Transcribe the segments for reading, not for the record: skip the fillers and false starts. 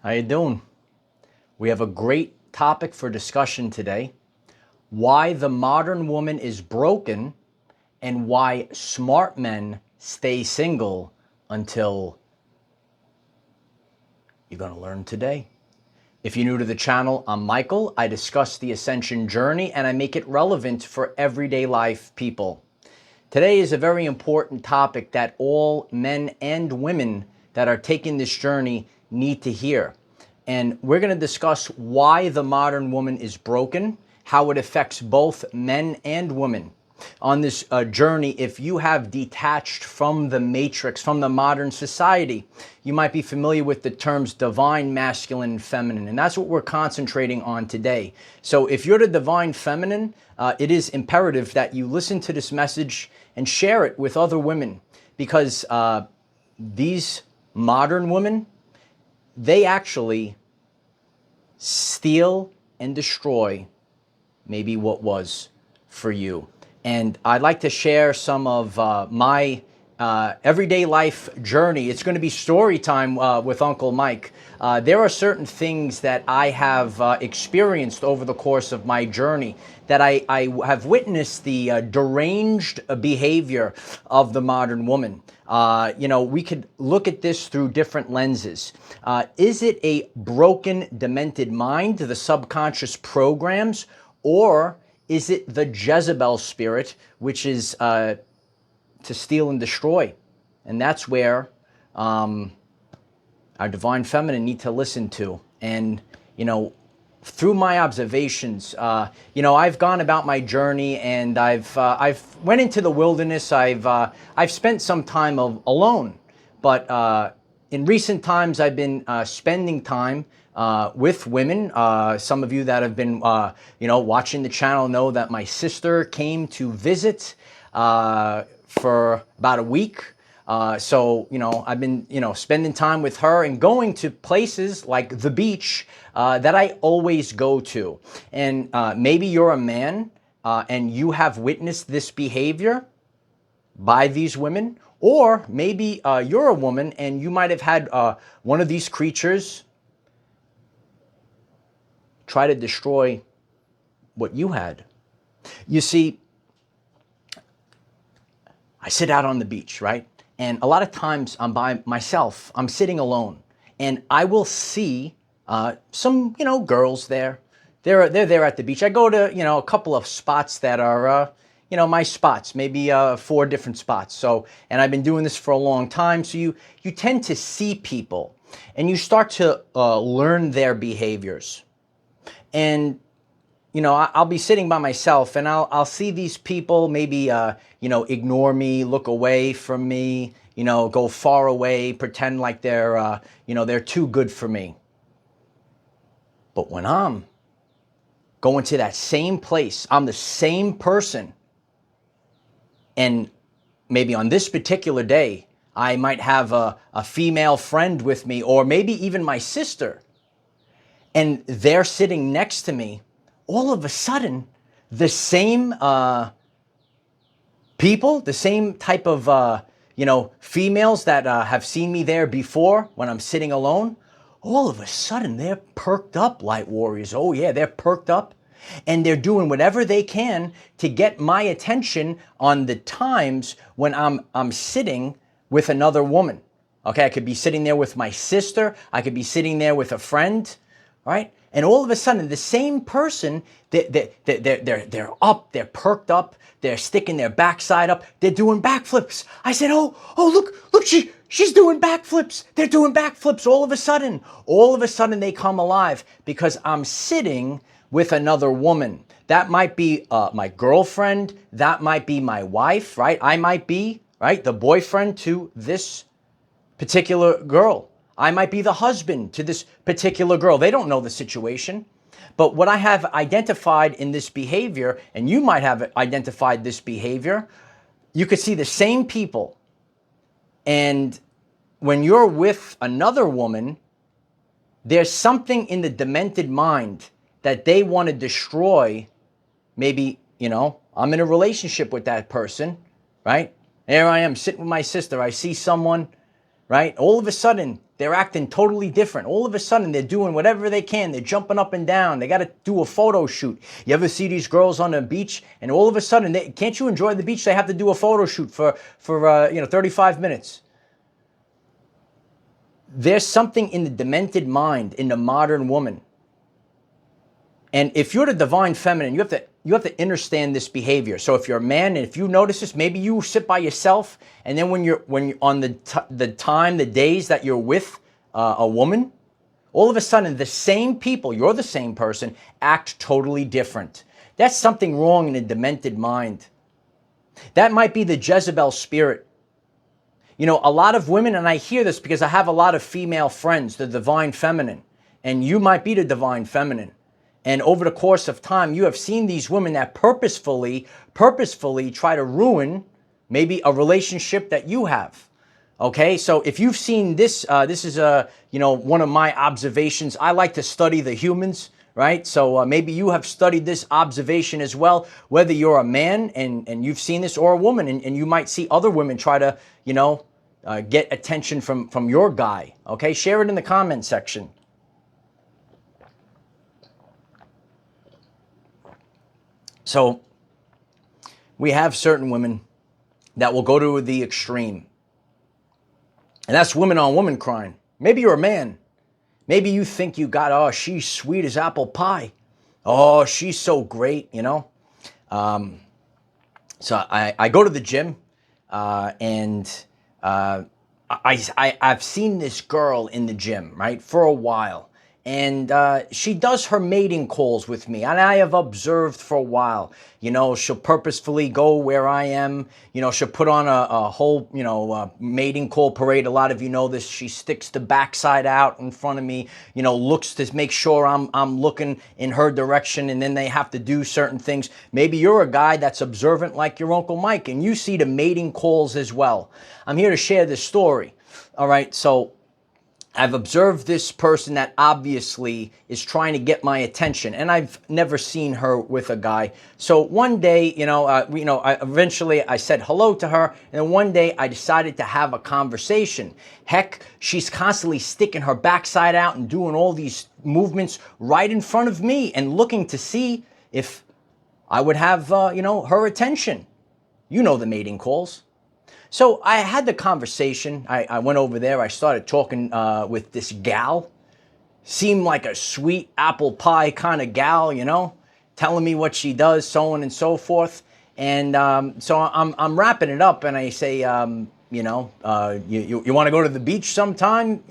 How you doing? We have a great topic for discussion today. Why the modern woman is broken and why smart men stay single until you're going to learn today. If you're new to the channel, I'm Michael. I discuss the ascension journey and I make it relevant for everyday life people. Today is a very important topic that all men and women that are taking this journey need to hear. And we're going to discuss why the modern woman is broken, how it affects both men and women. On this journey, if you have detached from the matrix, from the modern society, you might be familiar with the terms divine, masculine, and feminine. And that's what we're concentrating on today. So if you're the divine feminine, it is imperative that you listen to this message and share it with other women, because these modern women, they actually steal and destroy maybe what was for you. And I'd like to share some of my everyday life journey. It's going to be story time with Uncle Mike. There are certain things that I have experienced over the course of my journey that I have witnessed the deranged behavior of the modern woman. We could look at this through different lenses. Is it a broken, demented mind, the subconscious programs, or is it the Jezebel spirit, which is to steal and destroy? And that's where our divine feminine need to listen to. And, through my observations, I've gone about my journey, and I've went into the wilderness. I've spent some time alone, but in recent times I've been spending time with women. Some of you that have been watching the channel know that my sister came to visit for about a week. So I've been, spending time with her and going to places like the beach that I always go to. And maybe you're a man and you have witnessed this behavior by these women, or maybe you're a woman and you might have had one of these creatures try to destroy what you had. You see, I sit out on the beach, right? And a lot of times I'm by myself, I'm sitting alone, and I will see some, girls there. They're there at the beach. I go to, a couple of spots that are, my spots, maybe 4 different spots. So, and I've been doing this for a long time. So you tend to see people and you start to learn their behaviors. And I'll be sitting by myself and I'll see these people maybe, ignore me, look away from me, go far away, pretend like they're, they're too good for me. But when I'm going to that same place, I'm the same person. And maybe on this particular day, I might have a female friend with me, or maybe even my sister, and they're sitting next to me. All of a sudden, the same people, the same type of, females that have seen me there before when I'm sitting alone, all of a sudden they're perked up, light warriors. Oh yeah, they're perked up. And they're doing whatever they can to get my attention on the times when I'm sitting with another woman. Okay, I could be sitting there with my sister. I could be sitting there with a friend, right? And all of a sudden, the same person, they're up, they're perked up, they're sticking their backside up, they're doing backflips. I said, oh, look, she's doing backflips. They're doing backflips all of a sudden they come alive because I'm sitting with another woman. That might be my girlfriend, that might be my wife, right? I might be, right, the boyfriend to this particular girl. I might be the husband to this particular girl. They don't know the situation. But what I have identified in this behavior, and you might have identified this behavior, you could see the same people. And when you're with another woman, there's something in the demented mind that they want to destroy. Maybe, I'm in a relationship with that person, right? There I am sitting with my sister. I see someone, right? All of a sudden, they're acting totally different. All of a sudden, they're doing whatever they can. They're jumping up and down. They got to do a photo shoot. You ever see these girls on the beach, and all of a sudden, can't you enjoy the beach? They have to do a photo shoot for 35 minutes. There's something in the demented mind, in the modern woman. And if you're the divine feminine, you have to understand this behavior. So if you're a man, and if you notice this, maybe you sit by yourself, and then when you're on the days that you're with a woman, all of a sudden the same people, you're the same person, act totally different. That's something wrong in a demented mind. That might be the Jezebel spirit. You know, a lot of women, and I hear this because I have a lot of female friends, the divine feminine, and you might be the divine feminine. And over the course of time, you have seen these women that purposefully try to ruin maybe a relationship that you have. Okay, so if you've seen this, this is one of my observations. I like to study the humans, right? So maybe you have studied this observation as well, whether you're a man and you've seen this, or a woman, and you might see other women try to, get attention from your guy. Okay, share it in the comment section. So we have certain women that will go to the extreme. And that's women on woman crime. Maybe you're a man. Maybe you think you got, oh, she's sweet as apple pie. Oh, she's so great, So I go to the gym, and I've seen this girl in the gym, right, for a while. And she does her mating calls with me, and I have observed for a while. She'll purposefully go where I am. She'll put on a whole, mating call parade. A lot of you know this. She sticks the backside out in front of me, looks to make sure I'm looking in her direction, and then they have to do certain things. Maybe you're a guy that's observant like your Uncle Mike, and you see the mating calls as well. I'm here to share this story. All right, so I've observed this person that obviously is trying to get my attention, and I've never seen her with a guy. So one day, eventually I said hello to her, and then one day I decided to have a conversation. Heck, she's constantly sticking her backside out and doing all these movements right in front of me and looking to see if I would have, her attention. You know the mating calls. So I had the conversation. I went over there. I started talking with this gal. Seemed like a sweet apple pie kind of gal, telling me what she does, so on and so forth. And so I'm wrapping it up, and I say, you want to go to the beach sometime?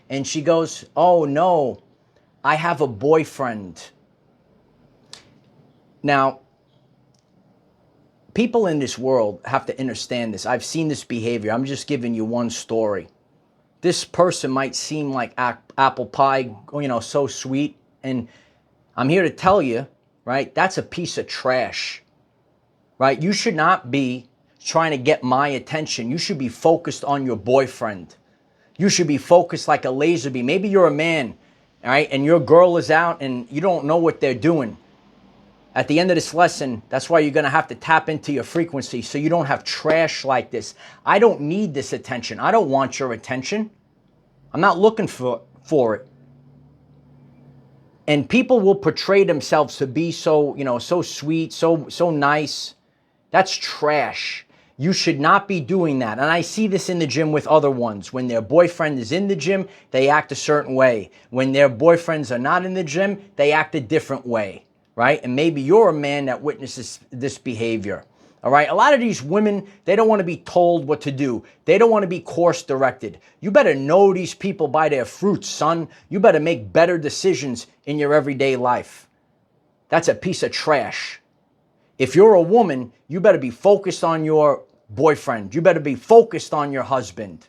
And she goes, oh, no, I have a boyfriend. Now, people in this world have to understand this. I've seen this behavior. I'm just giving you one story. This person might seem like apple pie, so sweet. And I'm here to tell you, right, that's a piece of trash, right? You should not be trying to get my attention. You should be focused on your boyfriend. You should be focused like a laser beam. Maybe you're a man, all right, and your girl is out and you don't know what they're doing. At the end of this lesson, that's why you're going to have to tap into your frequency so you don't have trash like this. I don't need this attention. I don't want your attention. I'm not looking for it. And people will portray themselves to be so, so sweet, so nice. That's trash. You should not be doing that. And I see this in the gym with other ones. When their boyfriend is in the gym, they act a certain way. When their boyfriends are not in the gym, they act a different way. Right? And maybe you're a man that witnesses this behavior. All right? A lot of these women, they don't want to be told what to do. They don't want to be course directed. You better know these people by their fruits, son. You better make better decisions in your everyday life. That's a piece of trash. If you're a woman, you better be focused on your boyfriend. You better be focused on your husband.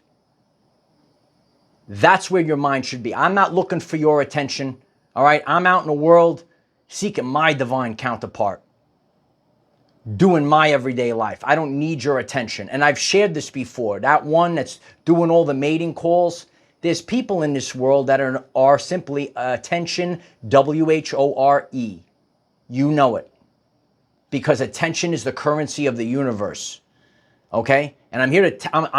That's where your mind should be. I'm not looking for your attention. All right? I'm out in the world seeking my divine counterpart, doing my everyday life. I don't need your attention. And I've shared this before. That one that's doing all the mating calls, there's people in this world that are simply attention, W-H-O-R-E. You know it. Because attention is the currency of the universe. Okay? And I'm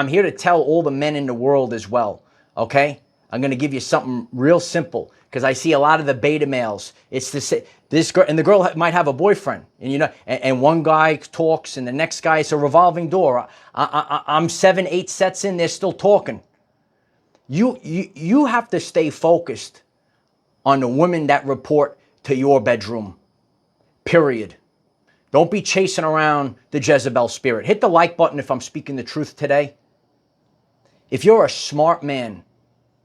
here to tell all the men in the world as well, okay? I'm going to give you something real simple because I see a lot of the beta males. It's this girl, and the girl might have a boyfriend, and and one guy talks, and the next guy, it's a revolving door. I'm 7, 8 sets in, they're still talking. You have to stay focused on the women that report to your bedroom, period. Don't be chasing around the Jezebel spirit. Hit the like button if I'm speaking the truth today. If you're a smart man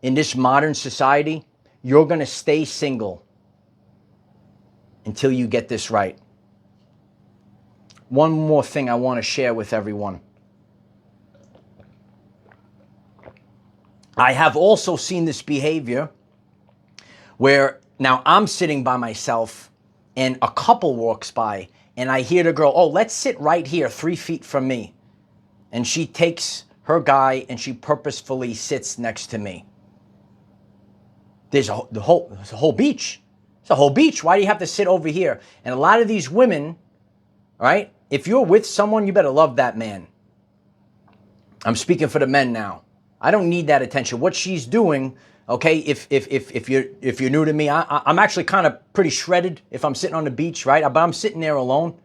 in this modern society, you're going to stay single until you get this right. One more thing I want to share with everyone. I have also seen this behavior where now I'm sitting by myself and a couple walks by and I hear the girl, oh, let's sit right here 3 feet from me. And she takes her guy and she purposefully sits next to me. There's a whole beach. It's a whole beach. Why do you have to sit over here? And a lot of these women, right? If you're with someone, you better love that man. I'm speaking for the men now. I don't need that attention. What she's doing, okay, if you're new to me, I'm actually kind of pretty shredded if I'm sitting on the beach, right? But I'm sitting there alone.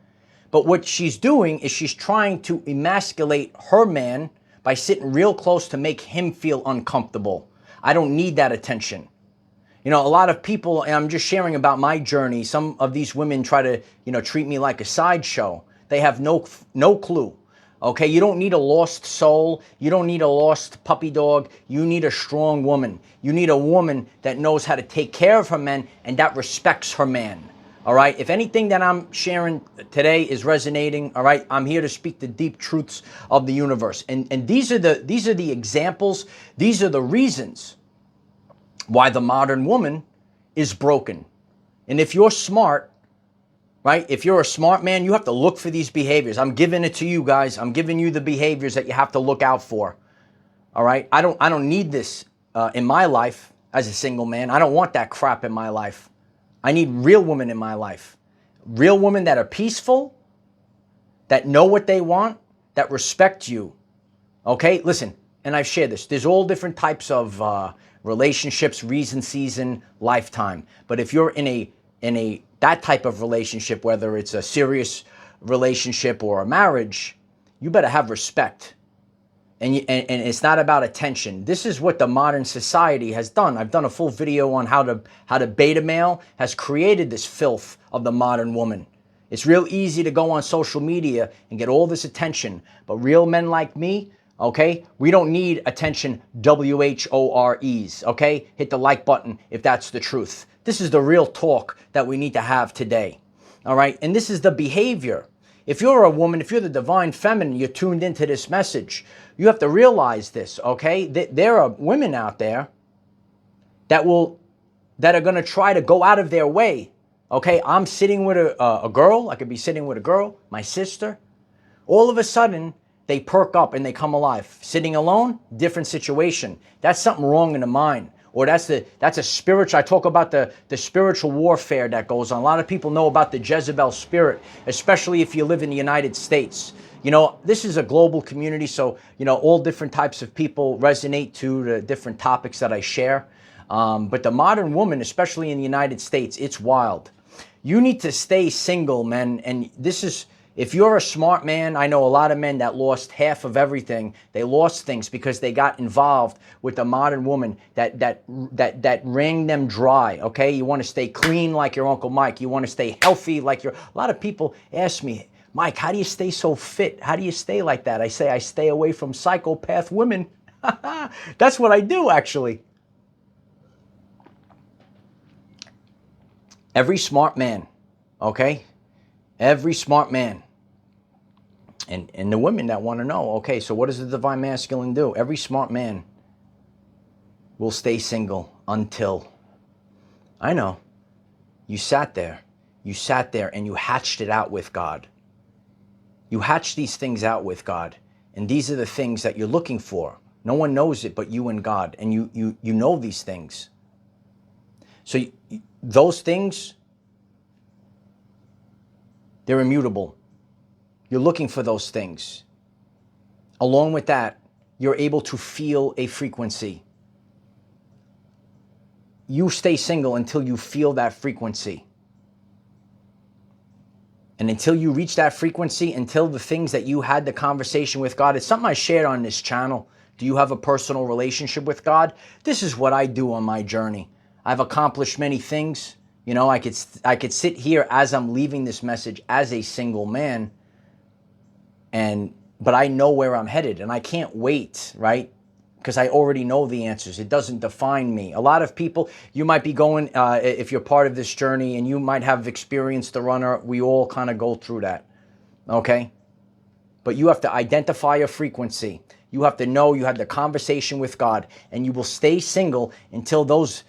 But what she's doing is she's trying to emasculate her man by sitting real close to make him feel uncomfortable. I don't need that attention. You know, a lot of people, and I'm just sharing about my journey, some of these women try to, treat me like a sideshow. They have no clue. Okay, you don't need a lost soul. You don't need a lost puppy dog. You need a strong woman. You need a woman that knows how to take care of her men and that respects her man. All right, if anything that I'm sharing today is resonating, all right, I'm here to speak the deep truths of the universe. And these are the examples, these are the reasons why the modern woman is broken. And if you're smart, right? If you're a smart man, you have to look for these behaviors. I'm giving it to you guys. I'm giving you the behaviors that you have to look out for. All right? I don't need this in my life as a single man. I don't want that crap in my life. I need real women in my life. Real women that are peaceful, that know what they want, that respect you. Okay? Listen, and I've shared this. There's all different types of relationships, reason, season, lifetime. But if you're in that type of relationship, whether it's a serious relationship or a marriage, you better have respect. And it's not about attention. This is what the modern society has done. I've done a full video on how to beta male has created this filth of the modern woman. It's real easy to go on social media and get all this attention. But real men like me, okay, we don't need attention, WHOREs, okay? Hit the like button if that's the truth. This is the real talk that we need to have today, all right? And this is the behavior. If you're a woman, if you're the divine feminine, you're tuned into this message, you have to realize this, okay? There are women out there that are going to try to go out of their way, okay? I'm sitting with a girl. I could be sitting with a girl, my sister. All of a sudden, they perk up and they come alive. Sitting alone, different situation. That's something wrong in the mind. Or that's a spiritual, I talk about the spiritual warfare that goes on. A lot of people know about the Jezebel spirit, especially if you live in the United States. You know, this is a global community, so, all different types of people resonate to the different topics that I share. But the modern woman, especially in the United States, it's wild. You need to stay single, men, and this is... If you're a smart man, I know a lot of men that lost half of everything. They lost things because they got involved with the modern woman that wrung them dry, okay? You want to stay clean like your Uncle Mike. You want to stay healthy like your... A lot of people ask me, Mike, how do you stay so fit? How do you stay like that? I say, I stay away from psychopath women. That's what I do, actually. Every smart man, okay? Every smart man. And the women that want to know, okay, so what does the divine masculine do? Every smart man will stay single until... I know. You sat there and you hatched it out with God. You hatched these things out with God. And these are the things that you're looking for. No one knows it but you and God. And you know these things. So those things, they're immutable. You're looking for those things. Along with that, you're able to feel a frequency. You stay single until you feel that frequency. And until you reach that frequency, until the things that you had the conversation with God, it's something I shared on this channel. Do you have a personal relationship with God? This is what I do on my journey. I've accomplished many things. You know, I could sit here as I'm leaving this message as a single man, but I know where I'm headed, and I can't wait, right? Because I already know the answers. It doesn't define me. A lot of people, you might be going, if you're part of this journey, and you might have experienced the runner. We all kind of go through that, okay? But you have to identify a frequency. You have to know you had the conversation with God, and you will stay single until those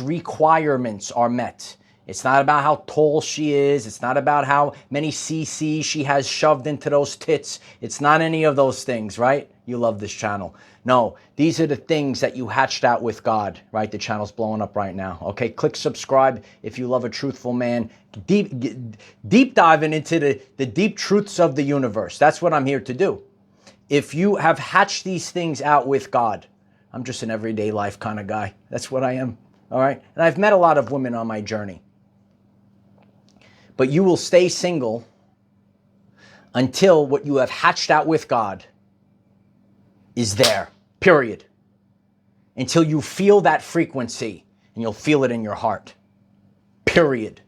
requirements are met. It's not about how tall she is. It's not about how many cc's she has shoved into those tits. It's not any of those things, right? You love this channel. No, these are the things that you hatched out with God, right? The channel's blowing up right now. Okay, click subscribe if you love a truthful man. Deep diving into the deep truths of the universe. That's what I'm here to do. If you have hatched these things out with God, I'm just an everyday life kind of guy. That's what I am, all right? And I've met a lot of women on my journey. But you will stay single until what you have hatched out with God is there, period. Until you feel that frequency, and you'll feel it in your heart, period.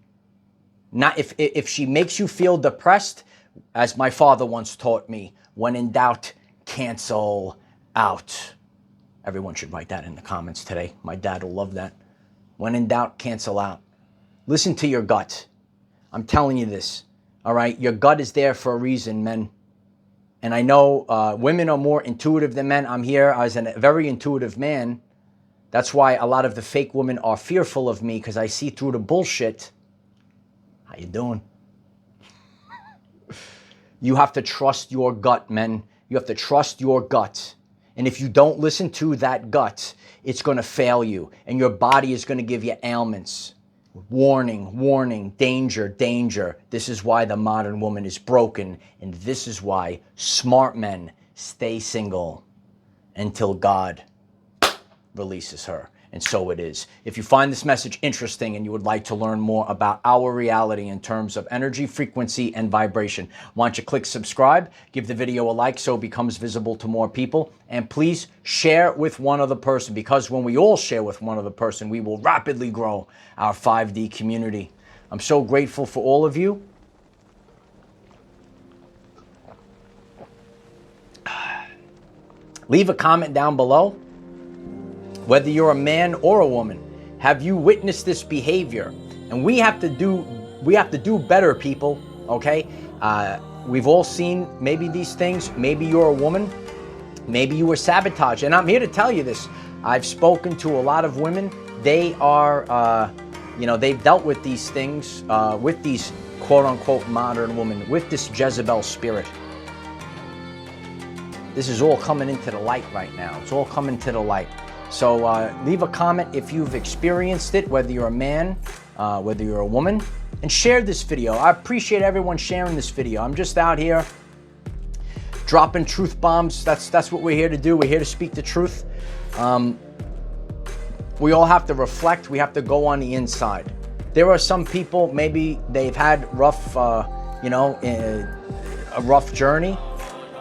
Not if she makes you feel depressed, as my father once taught me, when in doubt, cancel out. Everyone should write that in the comments today. My dad will love that. When in doubt, cancel out. Listen to your gut. I'm telling you this, all right? Your gut is there for a reason, men. And I know women are more intuitive than men. I'm here as a very intuitive man. That's why a lot of the fake women are fearful of me, because I see through the bullshit. How you doing? You have to trust your gut, men. You have to trust your gut. And if you don't listen to that gut, it's going to fail you. And your body is going to give you ailments. Warning, warning, danger, danger. This is why the modern woman is broken. And this is why smart men stay single until God releases her. And so it is. If you find this message interesting and you would like to learn more about our reality in terms of energy, frequency, and vibration, why don't you click subscribe, give the video a like so it becomes visible to more people, and please share with one other person, because when we all share with one other person, we will rapidly grow our 5D community. I'm so grateful for all of you. Leave a comment down below. Whether you're a man or a woman, have you witnessed this behavior? And we have to do better, people, okay? We've all seen maybe these things. Maybe you're a woman. Maybe you were sabotaged. And I'm here to tell you this. I've spoken to a lot of women. They are, they've dealt with these things, with these quote-unquote modern women, with this Jezebel spirit. This is all coming into the light right now. It's all coming to the light. So leave a comment if you've experienced it, whether you're a man, whether you're a woman, and share this video. I appreciate everyone sharing this video. I'm just out here dropping truth bombs. That's what we're here to do. We're here to speak the truth. We all have to reflect. We have to go on the inside. There are some people, maybe they've had a rough journey.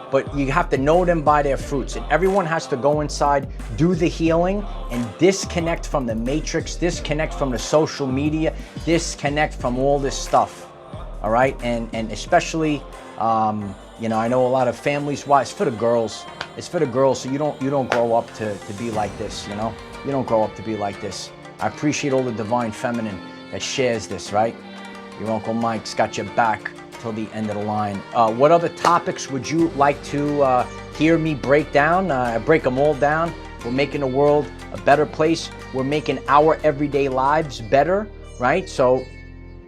But you have to know them by their fruits. And everyone has to go inside, do the healing, and disconnect from the matrix, disconnect from the social media, disconnect from all this stuff. All right? And especially, I know a lot of families, why? It's for the girls. It's for the girls, so you don't grow up to be like this, you know? You don't grow up to be like this. I appreciate all the divine feminine that shares this, right? Your Uncle Mike's got your back till the end of the line. What other topics would you like to hear me break down? I break them all down. We're making the world a better place. We're making our everyday lives better, right? So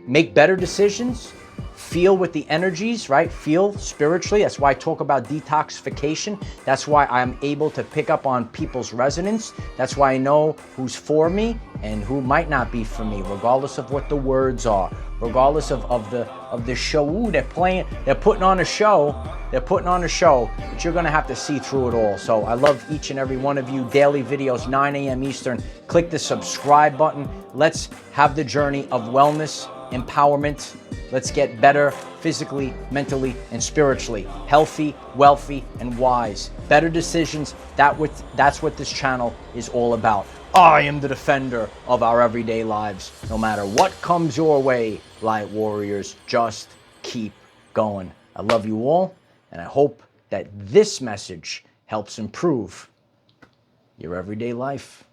make better decisions, feel with the energies, right? Feel spiritually. That's why I talk about detoxification. That's why I'm able to pick up on people's resonance. That's why I know who's for me and who might not be for me, regardless of what the words are, regardless of the show. Ooh, they're putting on a show. They're putting on a show, but you're gonna have to see through it all. So I love each and every one of you. Daily videos, 9 a.m. Eastern. Click the subscribe button. Let's have the journey of wellness, empowerment. Let's get better physically, mentally, and spiritually. Healthy, wealthy, and wise. Better decisions. That's what this channel is all about. I am the defender of our everyday lives. No matter what comes your way, light warriors, just keep going. I love you all, and I hope that this message helps improve your everyday life.